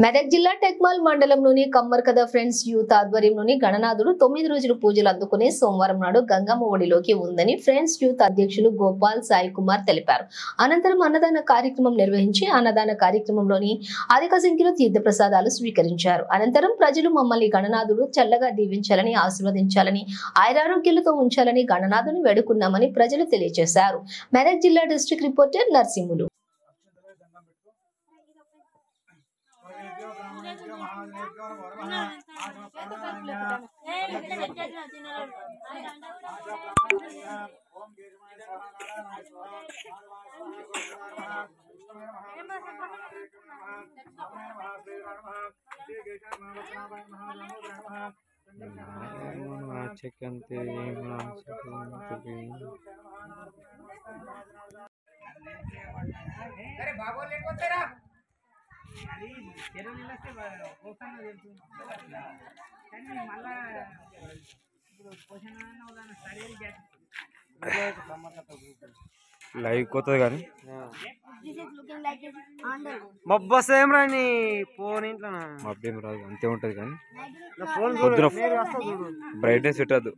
మెదక్ జిల్లా టెక్మాల్ మండలంలోని కమ్మర్కద friends youth ఆధ్వర్యంలోని గణనాథుడు 9 రోజులు పూజలు అందుకునే సోమవారం నాడు గంగమ్మ ఒడిలోకి ఉందని ఫ్రెండ్స్ యూత్ అధ్యక్షులు గోపాల్ సాయి కుమార్ తెలిపారు. అనంతరం అన్నదాన కార్యక్రమం నిర్వహించి అన్నదాన కార్యక్రమంలోని అధిక సంఖ్యలో తీర్థప్రసాదాలు స్వీకరించారు. అనంతరం ప్రజలు మమ్మల్ని గణనాథుడు చల్లగా దీవించాలని, ఆశీర్వదించాలని, ఆయురారోగ్యాలతో ఉంచాలని గణనాథుని వేడుకున్నామని ప్రజలు తెలియజేశారు. మెదక్ జిల్లా డిస్ట్రిక్ట్ రిపోర్టర్ నర్సింహులు. లైవ్ కొత్తది కానీ మబ్బస్ ఏం రాని ఫోన్ ఇంట్లో మబ్బేం రాదు, అంతే ఉంటది కానీ పొద్దున బ్రైట్నెస్ పెట్టద్దు.